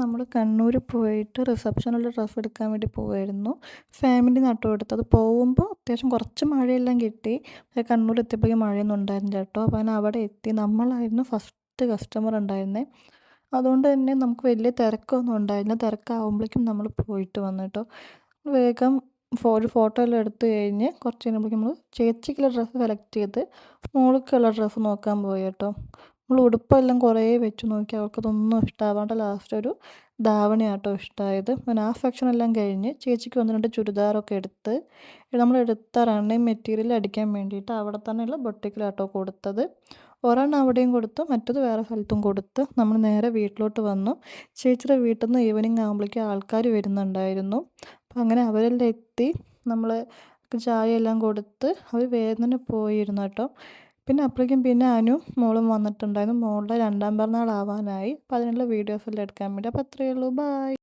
നമ്മൾ കണ്ണൂർ പോയിട്ട് റിസപ്ഷനുള്ള ഡ്രസ്സ് എടുക്കാൻ വേണ്ടി പോവായിരുന്നു. ഫാമിലി നട്ടു എടുത്തത്. അത് പോകുമ്പോൾ അത്യാവശ്യം കുറച്ച് മഴയെല്ലാം കിട്ടി. പക്ഷേ കണ്ണൂർ എത്തിയപ്പോഴേക്കും മഴയൊന്നും ഉണ്ടായിരുന്നില്ല കേട്ടോ. അപ്പോൾ അങ്ങനെ അവിടെ എത്തി. നമ്മളായിരുന്നു ഫസ്റ്റ് കസ്റ്റമർ ഉണ്ടായിരുന്നത്. അതുകൊണ്ട് തന്നെ നമുക്ക് വലിയ തിരക്കൊന്നും ഉണ്ടായിരുന്നില്ല. തിരക്കാവുമ്പോഴേക്കും നമ്മൾ പോയിട്ട് വന്നു കേട്ടോ. വേഗം ഒരു ഫോട്ടോ എല്ലാം എടുത്ത് കഴിഞ്ഞ് കുറച്ച് കഴിയുമ്പോഴേക്കും നമ്മൾ ചേച്ചിക്കുള്ള ഡ്രസ്സ് സെലക്ട് ചെയ്ത് മോൾക്കുള്ള ഡ്രസ്സ് നോക്കാൻ പോയി കേട്ടോ. നമ്മൾ ഉടുപ്പെല്ലാം കുറേ വെച്ച് നോക്കി. അവൾക്കതൊന്നും ഇഷ്ടമാവാണ്ട് ലാസ്റ്റ് ഒരു ധാവണിയാട്ടോ ഇഷ്ടമായത്. പിന്നെ ആ സെക്ഷനെല്ലാം കഴിഞ്ഞ് ചേച്ചിക്ക് 1-2 ചുരിദാറൊക്കെ എടുത്ത് നമ്മൾ എടുത്ത റണ്ണിങ് മെറ്റീരിയൽ അടിക്കാൻ വേണ്ടിയിട്ട് അവിടെ തന്നെയുള്ള ബൊട്ടിക്കിലാട്ടോ കൊടുത്തത്. ഒരെണ്ണം അവിടെയും കൊടുത്തു, മറ്റത് വേറെ സ്ഥലത്തും കൊടുത്ത് നമ്മൾ നേരെ വീട്ടിലോട്ട് വന്നു. ചേച്ചിയുടെ വീട്ടിൽ നിന്ന് ഈവനിങ് ആകുമ്പോഴേക്കും ആൾക്കാർ വരുന്നുണ്ടായിരുന്നു. അപ്പം അങ്ങനെ അവരെല്ലാം എത്തി. നമ്മൾ ചായ എല്ലാം കൊടുത്ത് അവർ വേഗം തന്നെ പോയിരുന്നു കേട്ടോ. പിന്നെ അപ്പോഴേക്കും പിന്നെ അനു മോളും വന്നിട്ടുണ്ടായിരുന്നു. മോളുടെ 2ാം പിറന്നാളാവാനായി. അപ്പോൾ അതിനുള്ള വീഡിയോസെല്ലാം എടുക്കാൻ വേണ്ടി. അപ്പോൾ അത്രയേ ഉള്ളൂ. ബായ്.